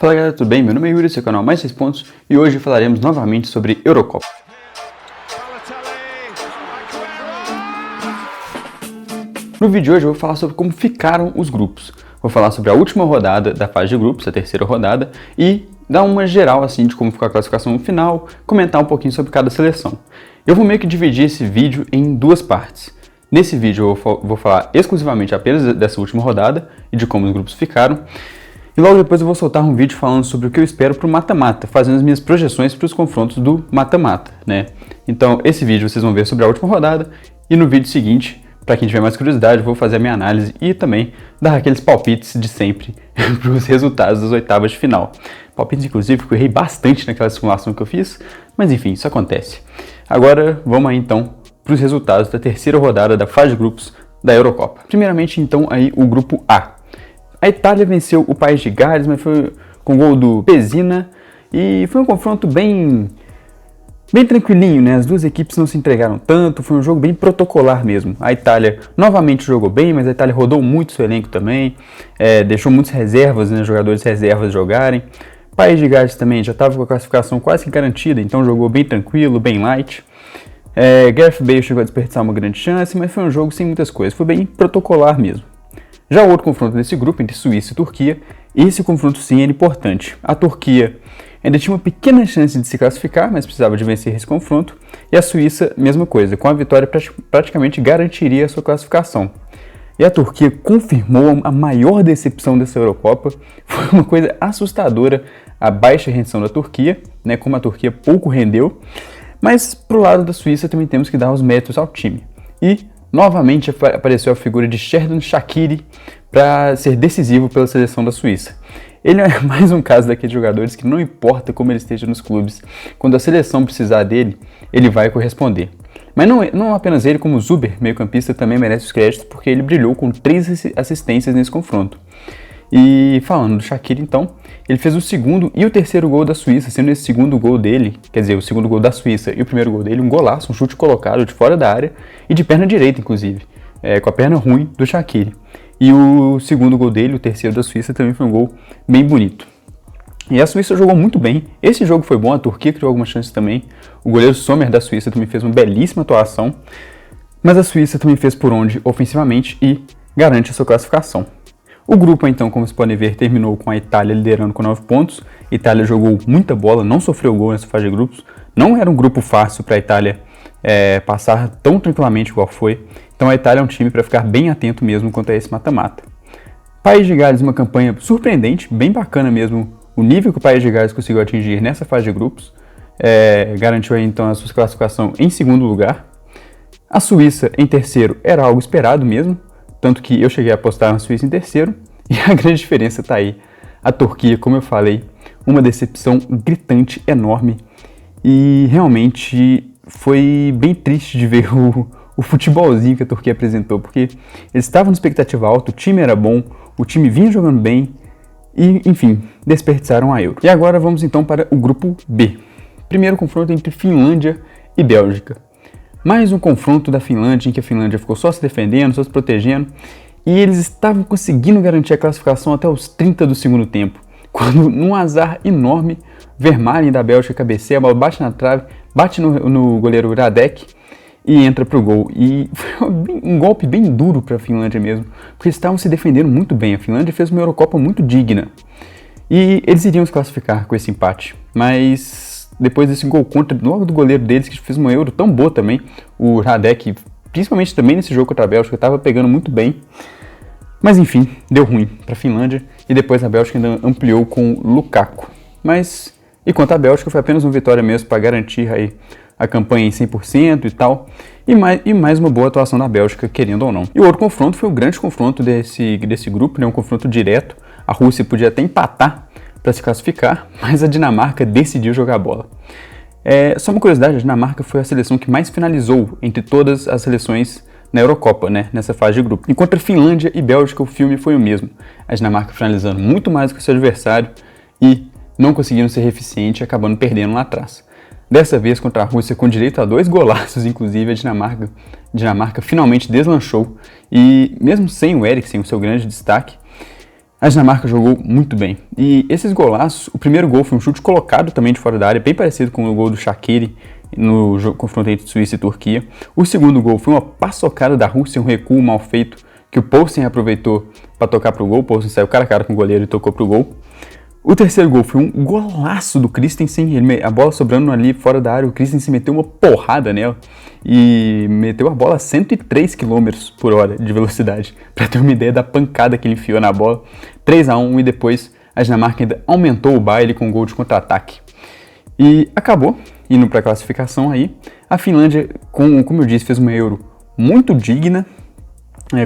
Fala galera, tudo bem? Meu nome é Yuri, esse é o canal Mais 6 Pontos e hoje falaremos novamente sobre Eurocopa. No vídeo de hoje eu vou falar sobre como ficaram os grupos. Vou falar sobre a última rodada da fase de grupos, a terceira rodada, e dar uma geral assim de como ficou a classificação no final, comentar um pouquinho sobre cada seleção. Eu vou meio que dividir esse vídeo em duas partes. Nesse vídeo eu vou falar exclusivamente apenas dessa última rodada e de como os grupos ficaram. E logo depois eu vou soltar um vídeo falando sobre o que eu espero para o mata-mata, fazendo as minhas projeções para os confrontos do mata-mata, né? Então esse vídeo vocês vão ver sobre a última rodada e no vídeo seguinte, para quem tiver mais curiosidade, eu vou fazer a minha análise e também dar aqueles palpites de sempre para os resultados das oitavas de final. Palpites inclusive que eu errei bastante naquela simulação que eu fiz, mas enfim, isso acontece. Agora vamos aí então para os resultados da terceira rodada da fase de grupos da Eurocopa. Primeiramente então aí o grupo A. A Itália venceu o País de Gales, mas foi com o gol do Pessina e foi um confronto bem tranquilinho, né? As duas equipes não se entregaram tanto, foi um jogo bem protocolar mesmo. A Itália novamente jogou bem, mas a Itália rodou muito seu elenco também, deixou muitos reservas, né, jogadores reservas jogarem. O País de Gales também já estava com a classificação quase que garantida, então jogou bem tranquilo, bem light. Gareth Bale chegou a desperdiçar uma grande chance, mas foi um jogo sem muitas coisas, foi bem protocolar mesmo. Já o outro confronto desse grupo, entre Suíça e Turquia, esse confronto sim era importante. A Turquia ainda tinha uma pequena chance de se classificar, mas precisava de vencer esse confronto, e a Suíça, mesma coisa, com a vitória praticamente garantiria a sua classificação. E a Turquia confirmou a maior decepção dessa Eurocopa, foi uma coisa assustadora a baixa rendição da Turquia, né, como a Turquia pouco rendeu, mas pro lado da Suíça também temos que dar os méritos ao time. E novamente apareceu a figura de Xherdan Shaqiri para ser decisivo pela seleção da Suíça. Ele é mais um caso daqueles jogadores que não importa como ele esteja nos clubes, quando a seleção precisar dele, ele vai corresponder. Mas não apenas ele, como o Zuber, meio-campista, também merece os créditos porque ele brilhou com 3 assistências nesse confronto. E falando do Shaqiri então, ele fez o segundo e o terceiro gol da Suíça, sendo esse segundo gol dele, quer dizer, o segundo gol da Suíça e o primeiro gol dele, um golaço, um chute colocado de fora da área e de perna direita, inclusive, com a perna ruim do Shaqiri. E o segundo gol dele, o terceiro da Suíça, também foi um gol bem bonito. E a Suíça jogou muito bem, esse jogo foi bom, a Turquia criou algumas chances também, o goleiro Sommer da Suíça também fez uma belíssima atuação, mas a Suíça também fez por onde ofensivamente e garante a sua classificação. O grupo, então, como vocês podem ver, terminou com a Itália liderando com 9 pontos. A Itália jogou muita bola, não sofreu gol nessa fase de grupos. Não era um grupo fácil para a Itália passar tão tranquilamente igual foi. Então a Itália é um time para ficar bem atento mesmo quanto a esse mata-mata. País de Gales, uma campanha surpreendente, bem bacana mesmo. O nível que o País de Gales conseguiu atingir nessa fase de grupos garantiu aí, então a sua classificação em segundo lugar. A Suíça em terceiro era algo esperado mesmo. Tanto que eu cheguei a apostar na Suíça em terceiro, e a grande diferença está aí. A Turquia, como eu falei, uma decepção gritante, enorme, e realmente foi bem triste de ver o futebolzinho que a Turquia apresentou, porque eles estavam na expectativa alta, o time era bom, o time vinha jogando bem, e enfim, desperdiçaram a Euro. E agora vamos então para o grupo B. Primeiro confronto entre Finlândia e Bélgica. Mais um confronto da Finlândia, em que a Finlândia ficou só se defendendo, só se protegendo, e eles estavam conseguindo garantir a classificação até os 30 do segundo tempo, quando, num azar enorme, Vermaelen da Bélgica cabeceia, a bola bate na trave, bate no goleiro Radek e entra pro gol. E foi um golpe bem duro para a Finlândia mesmo, porque eles estavam se defendendo muito bem. A Finlândia fez uma Eurocopa muito digna, e eles iriam se classificar com esse empate, mas depois desse gol contra, logo do goleiro deles, que fez uma Euro tão boa também, o Radek, principalmente também nesse jogo contra a Bélgica, estava pegando muito bem. Mas enfim, deu ruim para a Finlândia, e depois a Bélgica ainda ampliou com o Lukaku. Mas, e quanto à Bélgica, foi apenas uma vitória mesmo para garantir aí a campanha em 100% e tal, e mais uma boa atuação da Bélgica, querendo ou não. E o outro confronto foi o grande confronto desse grupo, né, um confronto direto. A Rússia podia até empatar para se classificar, mas a Dinamarca decidiu jogar a bola. Só uma curiosidade, a Dinamarca foi a seleção que mais finalizou entre todas as seleções na Eurocopa, né, nessa fase de grupo. Enquanto a Finlândia e Bélgica, o filme foi o mesmo. A Dinamarca finalizando muito mais que o seu adversário e não conseguindo ser eficiente, acabando perdendo lá atrás. Dessa vez contra a Rússia, com direito a 2 golaços, inclusive, a Dinamarca finalmente deslanchou e, mesmo sem o Eriksen, o seu grande destaque, A Dinamarca jogou muito bem. E esses golaços, o primeiro gol foi um chute colocado também de fora da área, bem parecido com o gol do Shaqiri no confronto entre Suíça e Turquia. O segundo gol foi uma paçocada da Rússia, um recuo mal feito que o Poulsen aproveitou para tocar para o gol. O Poulsen saiu cara a cara com o goleiro e tocou para o gol. O terceiro gol foi um golaço do Christensen, a bola sobrando ali fora da área, o Christensen meteu uma porrada nela e meteu a bola a 103 km por hora de velocidade, para ter uma ideia da pancada que ele enfiou na bola. 3-1 e depois a Dinamarca ainda aumentou o baile com um gol de contra-ataque. E acabou indo para a classificação aí. A Finlândia, como eu disse, fez uma Euro muito digna,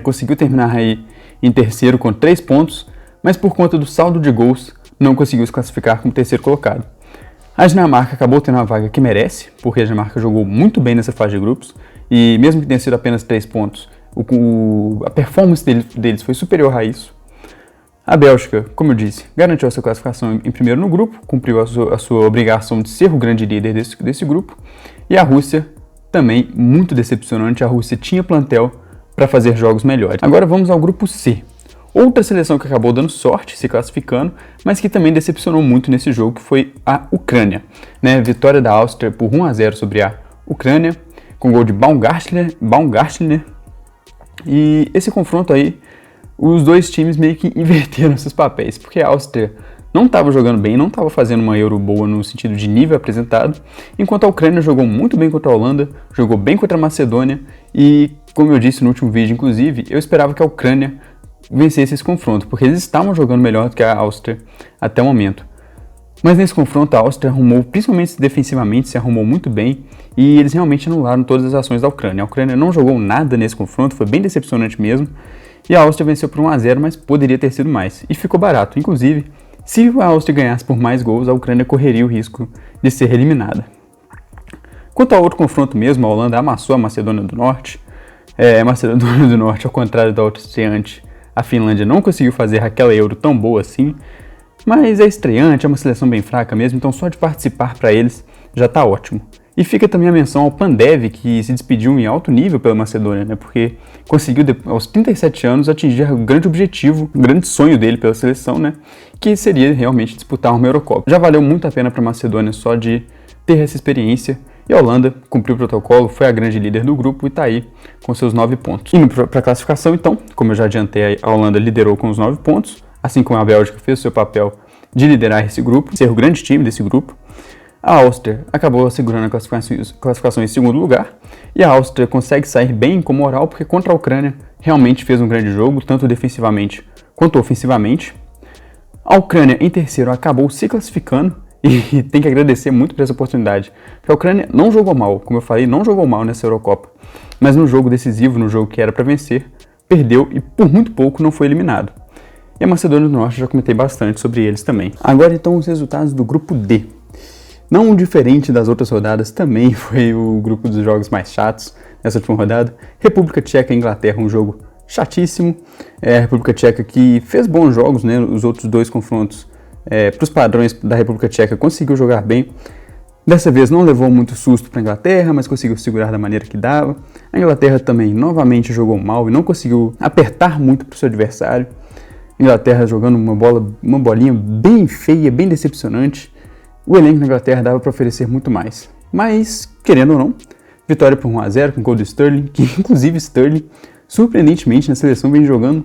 conseguiu terminar aí em terceiro com 3 pontos, mas por conta do saldo de gols não conseguiu se classificar como terceiro colocado. A Dinamarca acabou tendo uma vaga que merece, porque a Dinamarca jogou muito bem nessa fase de grupos, e mesmo que tenha sido apenas 3 pontos, a performance deles foi superior a isso. A Bélgica, como eu disse, garantiu a sua classificação em primeiro no grupo, cumpriu a sua obrigação de ser o grande líder desse grupo, e a Rússia também muito decepcionante. A Rússia tinha plantel para fazer jogos melhores. Agora vamos ao grupo C. Outra seleção que acabou dando sorte, se classificando, mas que também decepcionou muito nesse jogo, que foi a Ucrânia. Vitória da Áustria por 1-0 sobre a Ucrânia, com gol de Baumgartner. E esse confronto aí, os dois times meio que inverteram seus papéis, porque a Áustria não estava jogando bem, não estava fazendo uma Euro boa no sentido de nível apresentado, enquanto a Ucrânia jogou muito bem contra a Holanda, jogou bem contra a Macedônia, e como eu disse no último vídeo, inclusive, eu esperava que a Ucrânia vencesse esse confronto, porque eles estavam jogando melhor do que a Áustria até o momento. Mas nesse confronto a Áustria arrumou, principalmente defensivamente, se arrumou muito bem, e eles realmente anularam todas as ações da Ucrânia. A Ucrânia não jogou nada nesse confronto, foi bem decepcionante mesmo, e a Áustria venceu por 1-0, mas poderia ter sido mais, e ficou barato. Inclusive, se a Áustria ganhasse por mais gols, a Ucrânia correria o risco de ser eliminada. Quanto ao outro confronto mesmo, a Holanda amassou a Macedônia do Norte. A Macedônia do Norte, ao contrário da outra estreante, a Finlândia não conseguiu fazer aquela Euro tão boa assim, mas é estreante, é uma seleção bem fraca mesmo, então só de participar para eles já tá ótimo. E fica também a menção ao Pandev, que se despediu em alto nível pela Macedônia, porque conseguiu, aos 37 anos, atingir o grande objetivo, o grande sonho dele pela seleção, que seria realmente disputar uma Eurocopa. Já valeu muito a pena para a Macedônia só de ter essa experiência, e a Holanda cumpriu o protocolo, foi a grande líder do grupo e está aí com seus 9 pontos. Indo para a classificação, então, como eu já adiantei, a Holanda liderou com os 9 pontos, assim como a Bélgica fez o seu papel de liderar esse grupo, ser o grande time desse grupo. A Áustria acabou segurando a classificação em segundo lugar, e a Áustria consegue sair bem com moral, porque contra a Ucrânia realmente fez um grande jogo, tanto defensivamente quanto ofensivamente. A Ucrânia, em terceiro, acabou se classificando, e tem que agradecer muito por essa oportunidade, porque a Ucrânia não jogou mal, como eu falei, não jogou mal nessa Eurocopa, mas no jogo decisivo, no jogo que era para vencer, perdeu e por muito pouco não foi eliminado. E a Macedônia do Norte, já comentei bastante sobre eles também. Agora então os resultados do grupo D. Não diferente das outras rodadas, também foi o grupo dos jogos mais chatos nessa última rodada. República Tcheca e Inglaterra, um jogo chatíssimo. A República Tcheca que fez bons jogos, os outros dois confrontos, para os padrões da República Tcheca, conseguiu jogar bem. Dessa vez não levou muito susto para a Inglaterra, mas conseguiu segurar da maneira que dava. A Inglaterra também novamente jogou mal e não conseguiu apertar muito para o seu adversário. A Inglaterra jogando uma bolinha bem feia, bem decepcionante. O elenco da Inglaterra dava para oferecer muito mais. Mas, querendo ou não, vitória por 1-0 com gol do Sterling, que inclusive Sterling, surpreendentemente, na seleção vem jogando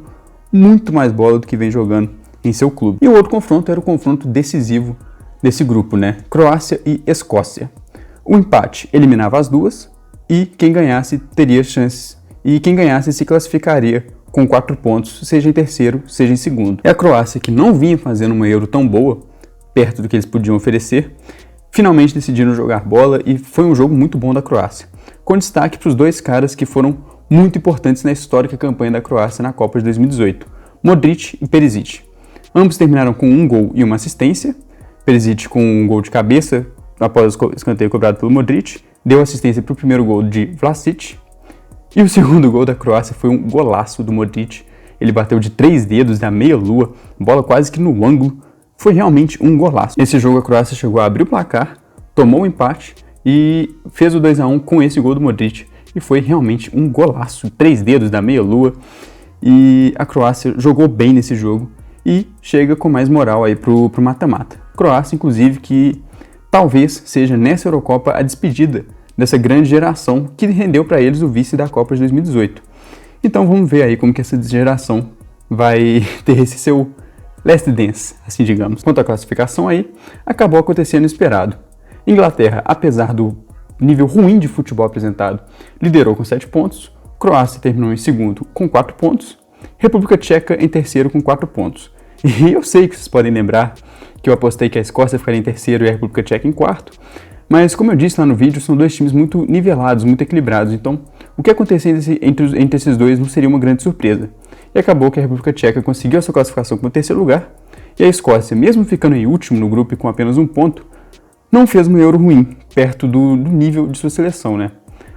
muito mais bola do que vem jogando em seu clube. E o outro confronto era o confronto decisivo desse grupo, Croácia e Escócia. O empate eliminava as duas e quem ganhasse teria chances. E quem ganhasse se classificaria com 4 pontos, seja em terceiro, seja em segundo. E a Croácia, que não vinha fazendo uma Euro tão boa, perto do que eles podiam oferecer, finalmente decidiram jogar bola e foi um jogo muito bom da Croácia, com destaque para os dois caras que foram muito importantes na histórica campanha da Croácia na Copa de 2018, Modric e Perisic. Ambos terminaram com um gol e uma assistência, Perisic com um gol de cabeça após o escanteio cobrado pelo Modric, deu assistência para o primeiro gol de Vlasic, e o segundo gol da Croácia foi um golaço do Modric, ele bateu de 3 dedos da meia-lua, bola quase que no ângulo. Foi realmente um golaço. Nesse jogo a Croácia chegou a abrir o placar, tomou o empate e fez o 2-1 com esse gol do Modric. E foi realmente um golaço, 3 dedos da meia-lua. E a Croácia jogou bem nesse jogo e chega com mais moral aí pro mata-mata. Croácia, inclusive, que talvez seja nessa Eurocopa a despedida dessa grande geração que rendeu para eles o vice da Copa de 2018. Então vamos ver aí como que essa geração vai ter esse seu last dance, assim digamos. Quanto à classificação aí, acabou acontecendo o esperado. Inglaterra, apesar do nível ruim de futebol apresentado, liderou com 7 pontos, Croácia terminou em segundo com 4 pontos, República Tcheca em terceiro com 4 pontos. E eu sei que vocês podem lembrar que eu apostei que a Escócia ficaria em terceiro e a República Tcheca em quarto, mas como eu disse lá no vídeo, são dois times muito nivelados, muito equilibrados, então o que acontecer entre esses dois não seria uma grande surpresa. E acabou que a República Tcheca conseguiu a sua classificação como terceiro lugar, e a Escócia, mesmo ficando em último no grupo e com apenas 1 ponto, não fez uma Euro ruim, perto do nível de sua seleção, né?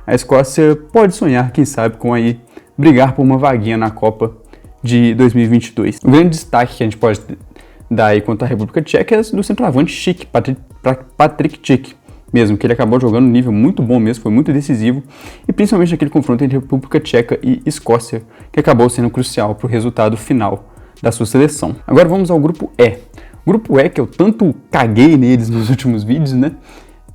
A Escócia pode sonhar, quem sabe, com aí brigar por uma vaguinha na Copa de 2022. O grande destaque que a gente pode dar aí quanto à República Tcheca é do centroavante Schick, Patrick Schick, mesmo, que ele acabou jogando um nível muito bom mesmo, foi muito decisivo, e principalmente naquele confronto entre República Tcheca e Escócia, que acabou sendo crucial para o resultado final da sua seleção. Agora vamos ao grupo E. O grupo E, que eu tanto caguei neles nos últimos vídeos, né?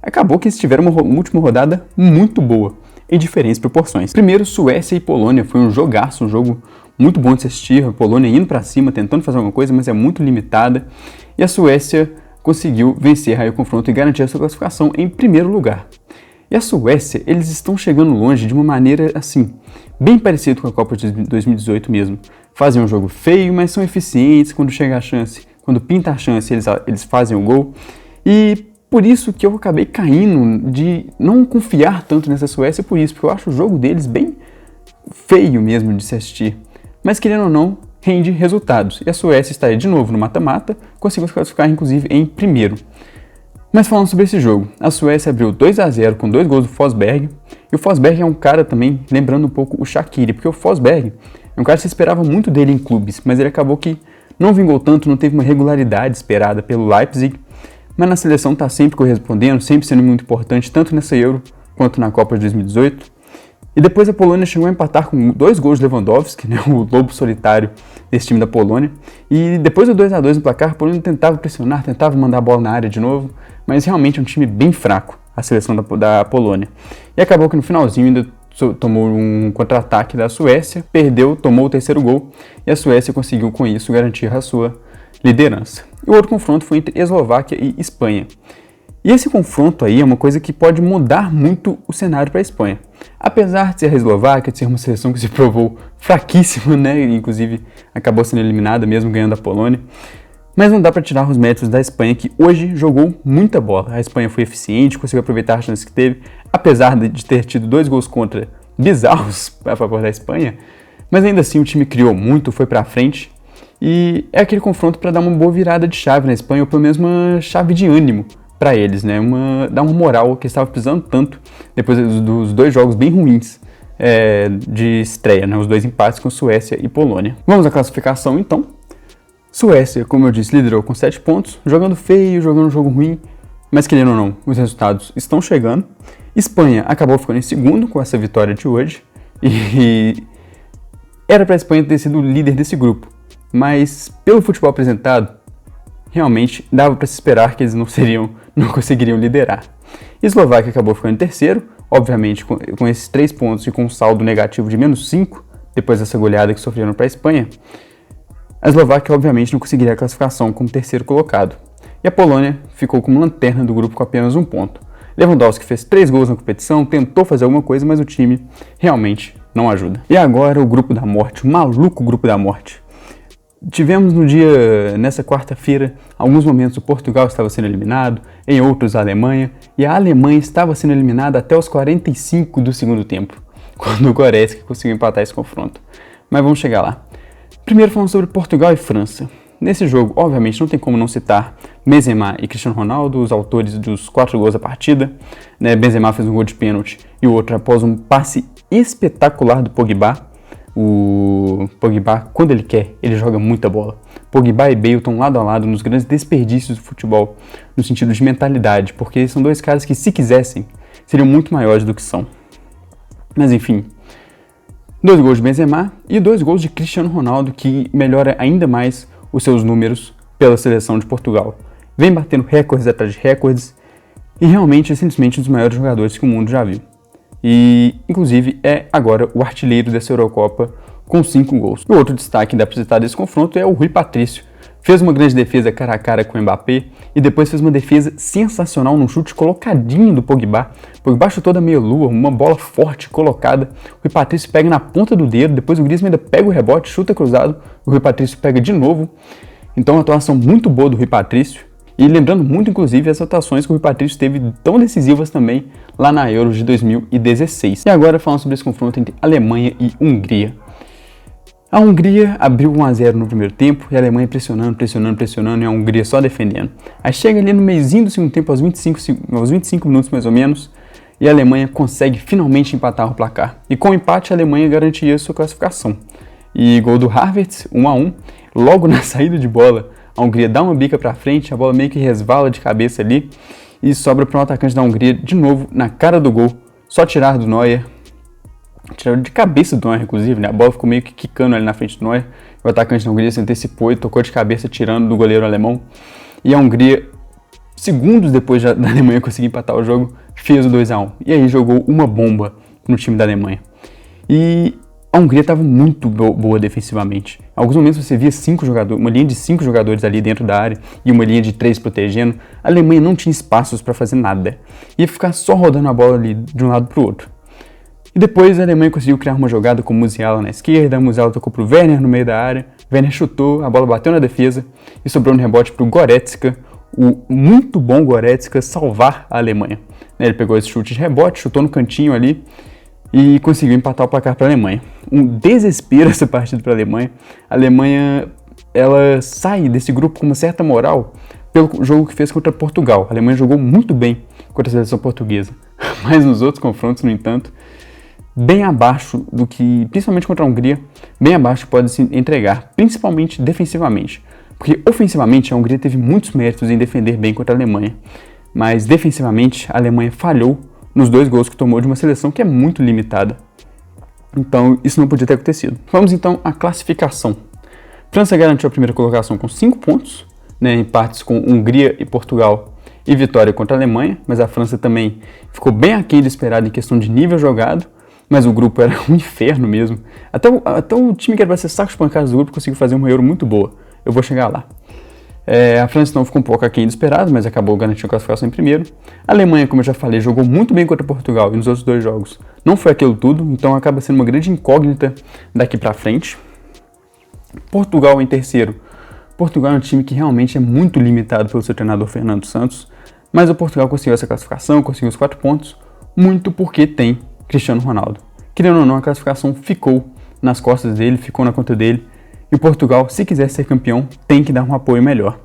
Acabou que eles tiveram uma última rodada muito boa, em diferentes proporções. Primeiro, Suécia e Polônia, foi um jogaço, um jogo muito bom de se assistir, a Polônia indo para cima, tentando fazer alguma coisa, mas é muito limitada, e a Suécia conseguiu vencer aí o confronto e garantir a sua classificação em primeiro lugar. E a Suécia, eles estão chegando longe de uma maneira, assim, bem parecida com a Copa de 2018 mesmo. Fazem um jogo feio, mas são eficientes quando chega a chance. Quando pinta a chance, eles fazem o gol. E por isso que eu acabei caindo de não confiar tanto nessa Suécia, por isso, porque eu acho o jogo deles bem feio mesmo de se assistir. Mas querendo ou não, rende resultados. E a Suécia está aí de novo no mata-mata, conseguiu se classificar inclusive em primeiro. Mas falando sobre esse jogo, a Suécia abriu 2-0 com 2 gols do Forsberg, e o Forsberg é um cara também, lembrando um pouco o Shaqiri, porque o Forsberg é um cara que se esperava muito dele em clubes, mas ele acabou que não vingou tanto, não teve uma regularidade esperada pelo Leipzig, mas na seleção está sempre correspondendo, sempre sendo muito importante, tanto nessa Euro quanto na Copa de 2018. E depois a Polônia chegou a empatar com 2 gols de Lewandowski, né, o lobo solitário desse time da Polônia. E depois do 2-2 no placar, a Polônia tentava pressionar, tentava mandar a bola na área de novo, mas realmente é um time bem fraco, a seleção da Polônia. E acabou que no finalzinho ainda tomou um contra-ataque da Suécia, perdeu, tomou o terceiro gol, e a Suécia conseguiu com isso garantir a sua liderança. E o outro confronto foi entre Eslováquia e Espanha. E esse confronto aí é uma coisa que pode mudar muito o cenário para a Espanha. Apesar de ser a Eslováquia, de ser uma seleção que se provou fraquíssima, né, inclusive acabou sendo eliminada mesmo ganhando a Polônia, mas não dá para tirar os méritos da Espanha, que hoje jogou muita bola. A Espanha foi eficiente, conseguiu aproveitar as chances que teve, apesar de ter tido 2 gols contra bizarros a favor da Espanha, mas ainda assim o time criou muito, foi para frente, e é aquele confronto para dar uma boa virada de chave na Espanha, ou pelo menos uma chave de ânimo para eles, né? Dar uma moral que estava precisando tanto depois dos 2 jogos bem ruins de estreia, né? Os 2 empates com Suécia e Polônia. Vamos à classificação então. Suécia, como eu disse, liderou com 7 pontos, jogando feio, jogando um jogo ruim, mas querendo ou não, os resultados estão chegando. Espanha acabou ficando em segundo com essa vitória de hoje, e era para a Espanha ter sido o líder desse grupo, mas pelo futebol apresentado, realmente dava para se esperar que eles não conseguiriam liderar. Eslováquia acabou ficando em terceiro, obviamente com esses 3 pontos e com um saldo negativo de -5, depois dessa goleada que sofreram para a Espanha. A Eslováquia, obviamente, não conseguiria a classificação como terceiro colocado. E a Polônia ficou como lanterna do grupo com apenas 1 ponto. Lewandowski fez 3 gols na competição, tentou fazer alguma coisa, mas o time realmente não ajuda. E agora o grupo da morte, o maluco grupo da morte. Tivemos nessa quarta-feira, alguns momentos o Portugal estava sendo eliminado, em outros a Alemanha, e a Alemanha estava sendo eliminada até os 45 do segundo tempo, quando o Goretzka conseguiu empatar esse confronto. Mas vamos chegar lá. Primeiro falando sobre Portugal e França. Nesse jogo, obviamente, não tem como não citar Benzema e Cristiano Ronaldo, os autores dos 4 gols da partida. Né? Benzema fez um gol de pênalti e o outro após um passe espetacular do Pogba. O Pogba, quando ele quer, ele joga muita bola. Pogba e Bale estão lado a lado nos grandes desperdícios do futebol, no sentido de mentalidade, porque são 2 caras que, se quisessem, seriam muito maiores do que são. Mas enfim, 2 gols de Benzema e 2 gols de Cristiano Ronaldo, que melhora ainda mais os seus números pela seleção de Portugal. Vem batendo recordes atrás de recordes e realmente é simplesmente um dos maiores jogadores que o mundo já viu. E, inclusive, é agora o artilheiro dessa Eurocopa com 5 gols. O outro destaque que dá para citar desse confronto é o Rui Patrício. Fez uma grande defesa cara a cara com o Mbappé e depois fez uma defesa sensacional num chute colocadinho do Pogba. Pogba chutou da meia-lua, uma bola forte colocada. O Rui Patrício pega na ponta do dedo, depois o Griezmann ainda pega o rebote, chuta cruzado, o Rui Patrício pega de novo. Então, uma atuação muito boa do Rui Patrício. E lembrando muito, inclusive, as atuações que o Rui Patrício teve tão decisivas também lá na Euro de 2016. E agora falando sobre esse confronto entre Alemanha e Hungria. A Hungria abriu 1-0 no primeiro tempo e a Alemanha pressionando e a Hungria só defendendo. Aí chega ali no meizinho do segundo tempo, aos 25 minutos mais ou menos, e a Alemanha consegue finalmente empatar o placar. E com o empate a Alemanha garantia sua classificação. E gol do Havertz, 1-1, logo na saída de bola, a Hungria dá uma bica para frente, a bola meio que resvala de cabeça ali e sobra para um atacante da Hungria de novo na cara do gol, só tirar do Neuer. Tiraram de cabeça do Neuer, inclusive, né? A bola ficou meio que quicando ali na frente do Neuer. O atacante da Hungria se antecipou e tocou de cabeça, tirando do goleiro alemão. E a Hungria, segundos depois da Alemanha conseguir empatar o jogo, fez o 2-1. E aí jogou uma bomba no time da Alemanha. E a Hungria estava muito boa defensivamente. Em alguns momentos você via uma linha de 5 jogadores ali dentro da área e uma linha de 3 protegendo. A Alemanha não tinha espaços para fazer nada. Ia ficar só rodando a bola ali de um lado para o outro. E depois a Alemanha conseguiu criar uma jogada com o Musiala na esquerda, o Musiala tocou para o Werner no meio da área, Werner chutou, a bola bateu na defesa e sobrou no rebote para o Goretzka, o muito bom Goretzka, salvar a Alemanha. Ele pegou esse chute de rebote, chutou no cantinho ali e conseguiu empatar o placar para a Alemanha. Um desespero essa partida para a Alemanha. A Alemanha ela sai desse grupo com uma certa moral pelo jogo que fez contra Portugal. A Alemanha jogou muito bem contra a seleção portuguesa, mas nos outros confrontos, no entanto, bem abaixo do que, principalmente contra a Hungria, bem abaixo pode se entregar, principalmente defensivamente. Porque ofensivamente a Hungria teve muitos méritos em defender bem contra a Alemanha, mas defensivamente a Alemanha falhou nos 2 gols que tomou de uma seleção que é muito limitada. Então isso não podia ter acontecido. Vamos então à classificação. França garantiu a primeira colocação com 5 pontos, empates com Hungria e Portugal e vitória contra a Alemanha, mas a França também ficou bem aquém do esperado em questão de nível jogado. Mas o grupo era um inferno mesmo. Até o time que era para ser sacos pancadas do grupo conseguiu fazer uma Euro muito boa. Eu vou chegar lá. A França não ficou um pouco aquém do esperado, mas acabou garantindo a classificação em primeiro. A Alemanha, como eu já falei, jogou muito bem contra Portugal e nos outros 2 jogos não foi aquilo tudo, então acaba sendo uma grande incógnita daqui para frente. Portugal em terceiro. Portugal é um time que realmente é muito limitado pelo seu treinador Fernando Santos, mas o Portugal conseguiu essa classificação, conseguiu os 4 pontos, muito porque tem Cristiano Ronaldo. Querendo ou não, a classificação ficou nas costas dele, ficou na conta dele, e o Portugal, se quiser ser campeão, tem que dar um apoio melhor.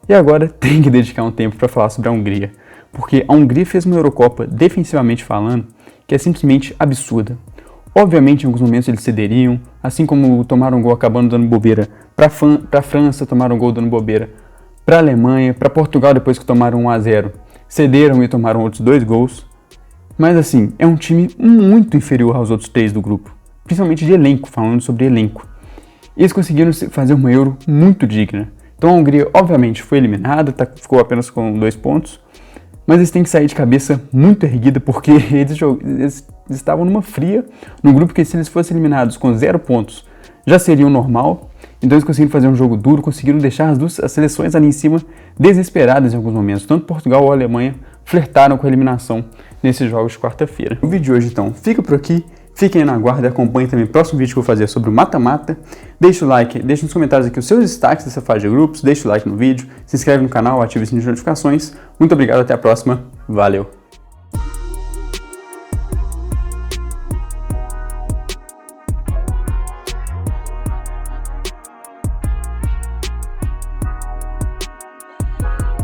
E agora tem que dedicar um tempo para falar sobre a Hungria, porque a Hungria fez uma Eurocopa, defensivamente falando, que é simplesmente absurda. Obviamente, em alguns momentos eles cederiam, assim como tomaram um gol acabando dando bobeira para a França, tomaram um gol dando bobeira para a Alemanha, para Portugal depois que tomaram 1-0, cederam e tomaram outros 2 gols. Mas assim, é um time muito inferior aos outros 3 do grupo, principalmente de elenco, falando sobre elenco. Eles conseguiram fazer uma Euro muito digna. Então a Hungria, obviamente, foi eliminada, ficou apenas com 2 pontos, mas eles têm que sair de cabeça muito erguida, porque eles estavam numa fria, num grupo que se eles fossem eliminados com 0 pontos, já seria o normal. Então eles conseguiram fazer um jogo duro, conseguiram deixar as seleções ali em cima desesperadas em alguns momentos. Tanto Portugal ou Alemanha flertaram com a eliminação nesses jogos de quarta-feira. O vídeo de hoje, então, fica por aqui. Fiquem na guarda e acompanhem também o próximo vídeo que eu vou fazer sobre o mata-mata. Deixe o like, deixe nos comentários aqui os seus destaques dessa fase de grupos, deixe o like no vídeo, se inscreve no canal, ative o sininho de notificações. Muito obrigado, até a próxima. Valeu!